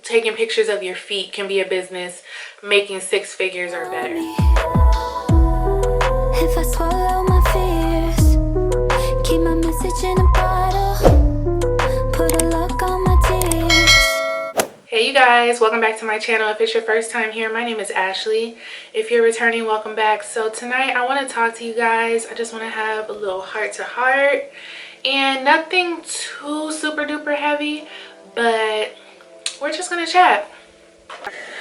taking pictures of your feet can be a business making 6 figures or better. If I swallow my fears, keep my message in a bottle, put a lock on my tears. Hey you guys, welcome back to my channel. If it's your first time here, my name is Ashley. If you're returning, welcome back. So tonight I want to talk to you guys. I just want to have a little heart to heart and nothing too super duper heavy, but we're just gonna chat.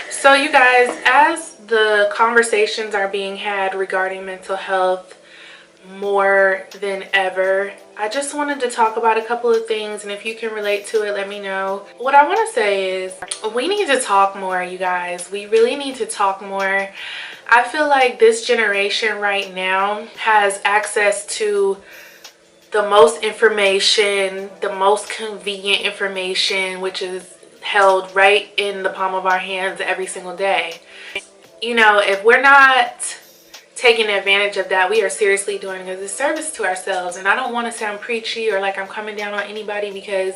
So you guys, as the conversations are being had regarding mental health more than ever, I just wanted to talk about a couple of things, and if you can relate to it, let me know. What I want to say is we need to talk more, you guys. We really need to talk more. I feel like this generation right now has access to the most information, the most convenient information, which is held right in the palm of our hands every single day. You know, if we're not taking advantage of that, we are seriously doing a disservice to ourselves. And I don't want to sound preachy or like I'm coming down on anybody, because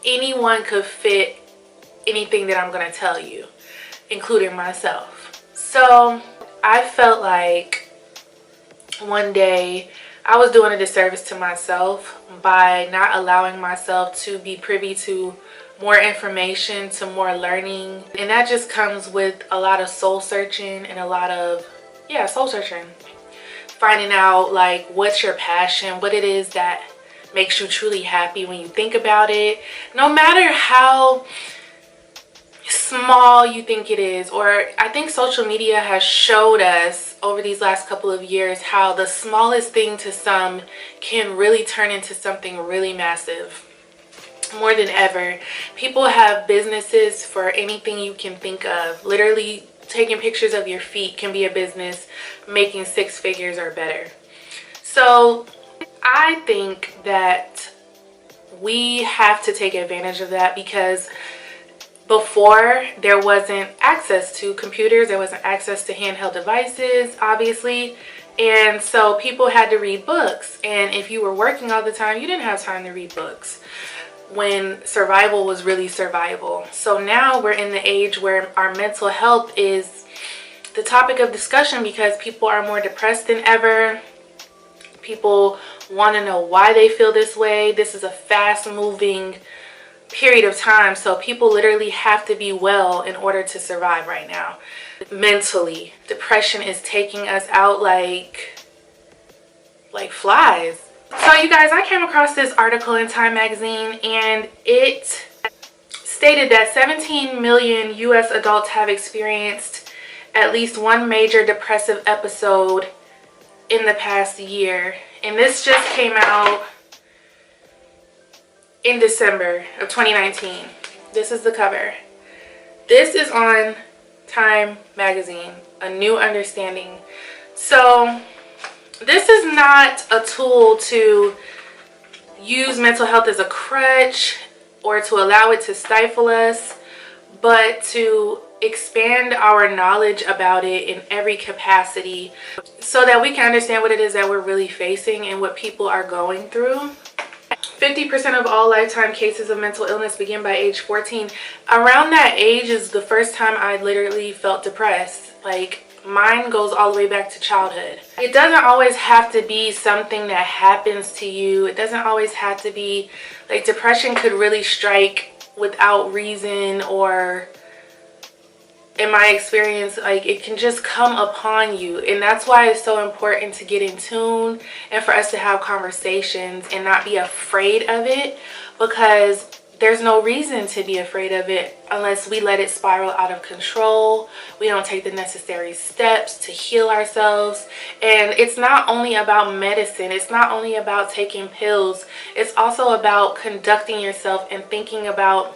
anyone could fit anything that I'm going to tell you, including myself. So I felt like one day I was doing a disservice to myself by not allowing myself to be privy to more information, to more learning. And that just comes with a lot of soul searching and a lot of soul searching, finding out like what's your passion, what it is that makes you truly happy when you think about it, no matter how small you think it is. Or I think social media has showed us over these last couple of years how the smallest thing to some can really turn into something really massive. More than ever, people have businesses for anything you can think of. Literally taking pictures of your feet can be a business making 6 figures or better. So I think that we have to take advantage of that, because before there wasn't access to computers, there wasn't access to handheld devices, obviously. And so people had to read books. And if you were working all the time, you didn't have time to read books when survival was really survival. So now we're in the age where our mental health is the topic of discussion, because people are more depressed than ever. People want to know why they feel this way. This is a fast moving period of time, so people literally have to be well in order to survive right now. Mentally, depression is taking us out like flies. So you guys, I came across this article in Time magazine, and it stated that 17 million US adults have experienced at least one major depressive episode in the past year. And this just came out in December of 2019. This is the cover. This is on Time magazine, A New Understanding. So this is not a tool to use mental health as a crutch or to allow it to stifle us, but to expand our knowledge about it in every capacity so that we can understand what it is that we're really facing and what people are going through. 50% of all lifetime cases of mental illness begin by age 14. Around that age is the first time I literally felt depressed. Like, mine goes all the way back to childhood. It doesn't always have to be something that happens to you. It doesn't always have to be like depression could really strike without reason, or in my experience, like it can just come upon you. And that's why it's so important to get in tune and for us to have conversations and not be afraid of it, because there's no reason to be afraid of it unless we let it spiral out of control. We don't take the necessary steps to heal ourselves. And it's not only about medicine. It's not only about taking pills. It's also about conducting yourself and thinking about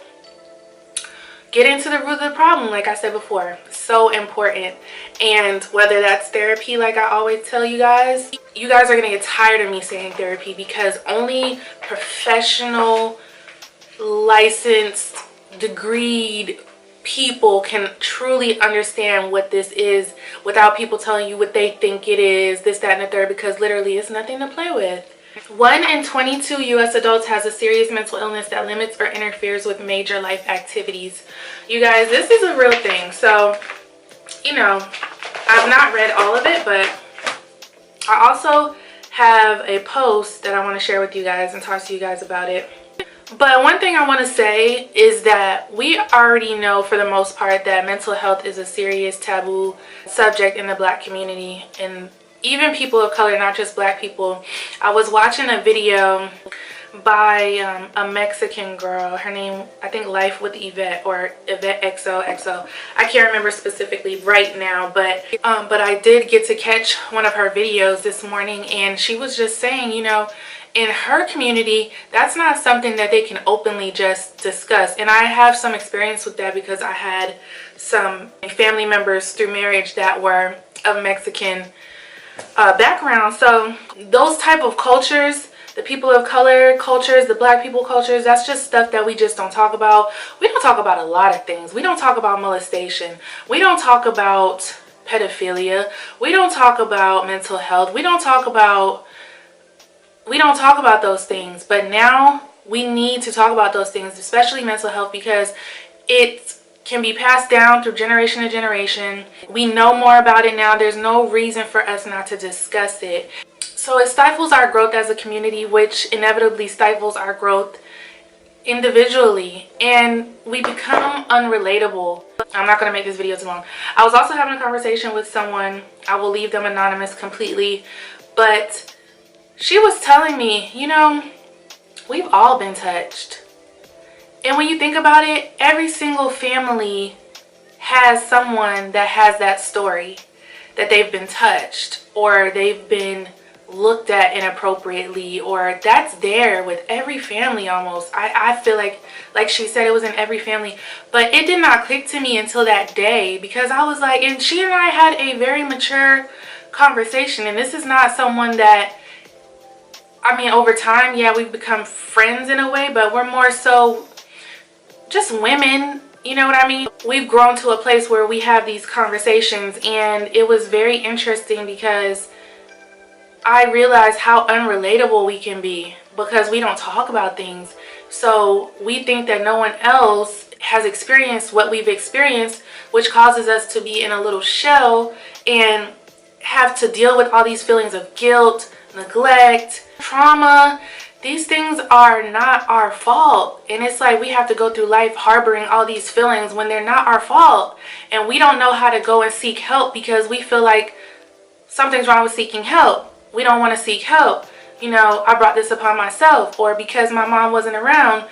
getting to the root of the problem, like I said before. So important. And whether that's therapy, like I always tell you guys are going to get tired of me saying therapy, because only professional, licensed, degreed people can truly understand what this is without people telling you what they think it is, this, that, and the third, because literally it's nothing to play with. 1 in 22 U.S. adults has a serious mental illness that limits or interferes with major life activities. You guys, this is a real thing. So, you know, I've not read all of it, but I also have a post that I want to share with you guys and talk to you guys about it. But one thing I want to say is that we already know for the most part that mental health is a serious taboo subject in the Black community, and even people of color, not just Black people. I was watching a video by a Mexican girl. Her name, I think, Life with Yvette, or Yvette XOXO. I can't remember specifically right now, but I did get to catch one of her videos this morning, and she was just saying, you know, in her community, that's not something that they can openly just discuss. And I have some experience with that because I had some family members through marriage that were of Mexican background. So those type of cultures, the people of color cultures, the Black people cultures, that's just stuff that we just don't talk about. We don't talk about a lot of things. We don't talk about molestation. We don't talk about pedophilia. We don't talk about mental health. We don't talk about those things. But now we need to talk about those things, especially mental health, because it can be passed down through generation to generation. We know more about it now. There's no reason for us not to discuss it. So it stifles our growth as a community, which inevitably stifles our growth individually, and we become unrelatable. I'm not going to make this video too long. I was also having a conversation with someone. I will leave them anonymous completely, but she was telling me, you know, we've all been touched. And when you think about it, every single family has someone that has that story, that they've been touched, or they've been looked at inappropriately, or that's there with every family almost. I feel like she said, it was in every family. But it did not click to me until that day, because I was like, and she and I had a very mature conversation. And this is not someone that, I mean, over time, yeah, we've become friends in a way, but we're more so just women, you know what I mean? We've grown to a place where we have these conversations, and it was very interesting because I realized how unrelatable we can be because we don't talk about things. So we think that no one else has experienced what we've experienced, which causes us to be in a little shell and have to deal with all these feelings of guilt, neglect, trauma. These things are not our fault. And it's like we have to go through life harboring all these feelings when they're not our fault. And we don't know how to go and seek help because we feel like something's wrong with seeking help. We don't want to seek help. You know, I brought this upon myself, or because my mom wasn't around,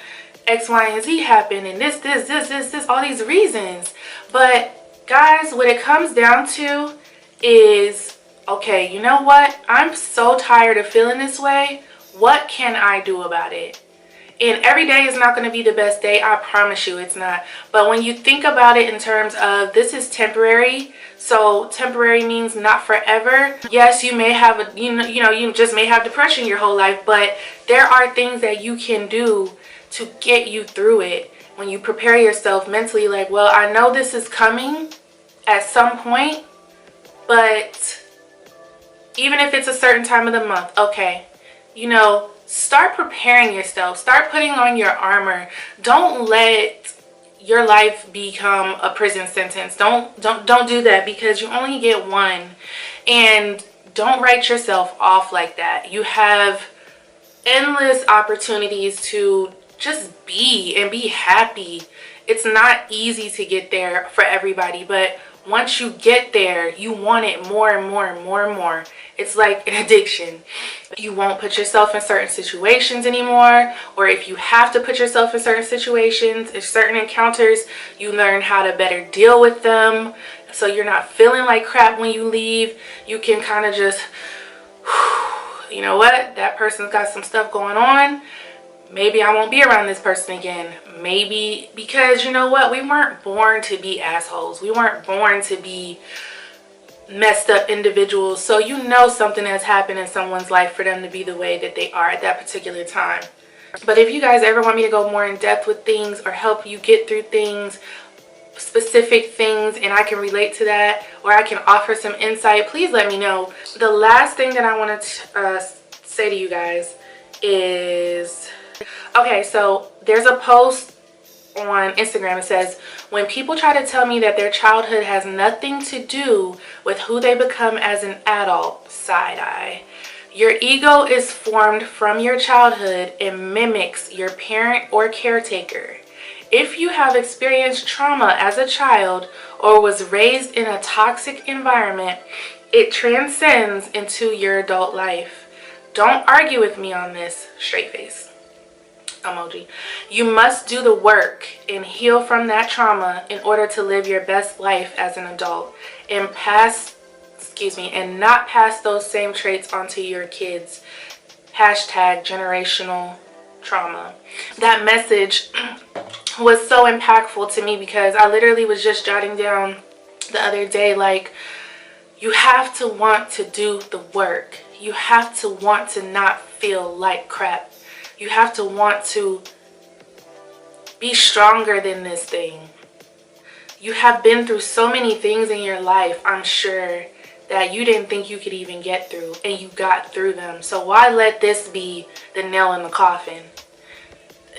X, Y, and Z happened, and this, all these reasons. But guys, what it comes down to is, okay, you know what? I'm so tired of feeling this way. What can I do about it? And every day is not going to be the best day. I promise you it's not. But when you think about it in terms of this is temporary. So temporary means not forever. Yes, you may have you just may have depression your whole life, but there are things that you can do to get you through it. When you prepare yourself mentally, like, well, I know this is coming at some point, but even if it's a certain time of the month, okay, you know, start preparing yourself. Start putting on your armor. Don't let your life become a prison sentence. Don't do that, because you only get one. And don't write yourself off like that. You have endless opportunities to just be and be happy. It's not easy to get there for everybody, but once you get there, you want it more and more and more and more. It's like an addiction. You won't put yourself in certain situations anymore, or if you have to put yourself in certain situations, in certain encounters, you learn how to better deal with them, so you're not feeling like crap when you leave. You can kind of just, you know what, that person's got some stuff going on. Maybe I won't be around this person again. Maybe because, you know what, we weren't born to be assholes. We weren't born to be messed up individuals. So you know something has happened in someone's life for them to be the way that they are at that particular time. But if you guys ever want me to go more in depth with things or help you get through things, specific things, and I can relate to that, or I can offer some insight, please let me know. The last thing that I want to say to you guys is, okay, so there's a post on Instagram. It says, when people try to tell me that their childhood has nothing to do with who they become as an adult, side eye. Your ego is formed from your childhood and mimics your parent or caretaker. If you have experienced trauma as a child or was raised in a toxic environment, it transcends into your adult life. Don't argue with me on this, straight face emoji. You must do the work and heal from that trauma in order to live your best life as an adult and not pass those same traits onto your kids. Hashtag generational trauma. That message was so impactful to me because I literally was just jotting down the other day, like, you have to want to do the work. You have to want to not feel like crap. You have to want to be stronger than this thing. You have been through so many things in your life, I'm sure, that you didn't think you could even get through, and you got through them. So why let this be the nail in the coffin?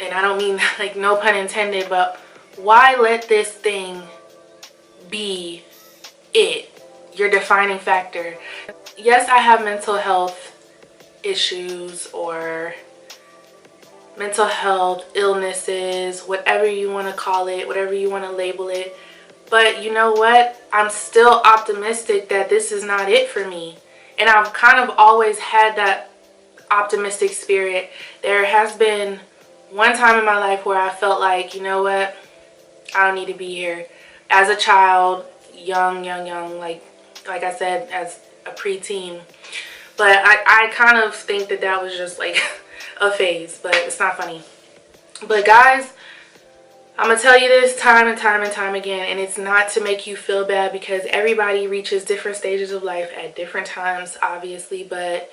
And I don't mean, like, no pun intended, but why let this thing be it, your defining factor? Yes, I have mental health issues or mental health illnesses, whatever you want to call it, whatever you want to label it. But you know what? I'm still optimistic that this is not it for me. And I've kind of always had that optimistic spirit. There has been one time in my life where I felt like, you know what? I don't need to be here. As a child, young, like I said, as a preteen. But I kind of think that that was just like a phase, but it's not funny. But guys, I'm gonna tell you this time and time again, and it's not to make you feel bad because everybody reaches different stages of life at different times, obviously, but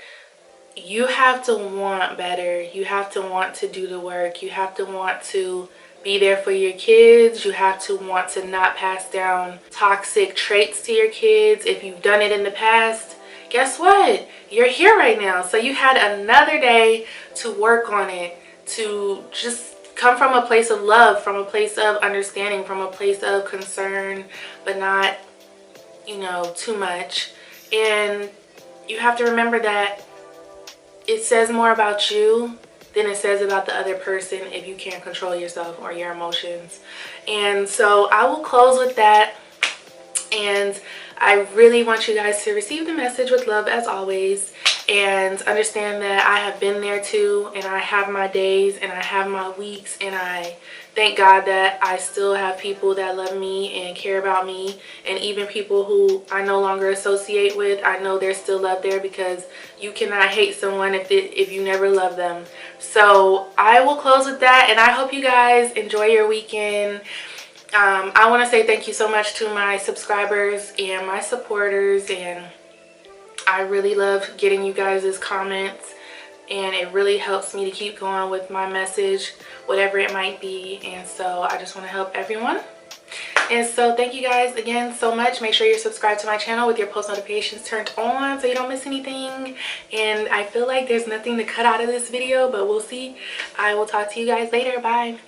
you have to want better. You have to want to do the work. You have to want to be there for your kids. You have to want to not pass down toxic traits to your kids. If you've done it in the past, guess what? You're here right now. So you had another day to work on it, to just come from a place of love, from a place of understanding, from a place of concern, but not, you know, too much. And you have to remember that it says more about you than it says about the other person if you can't control yourself or your emotions. And so I will close with that. And I really want you guys to receive the message with love as always, and understand that I have been there too, and I have my days and I have my weeks, and I thank God that I still have people that love me and care about me, and even people who I no longer associate with, I know there's still love there, because you cannot hate someone if you never love them. So I will close with that, and I hope you guys enjoy your weekend. I want to say thank you so much to my subscribers and my supporters, and I really love getting you guys' comments, and it really helps me to keep going with my message, whatever it might be. And so I just want to help everyone. And so thank you guys again so much. Make sure you're subscribed to my channel with your post notifications turned on so you don't miss anything. And I feel like there's nothing to cut out of this video, but we'll see. I will talk to you guys later. Bye.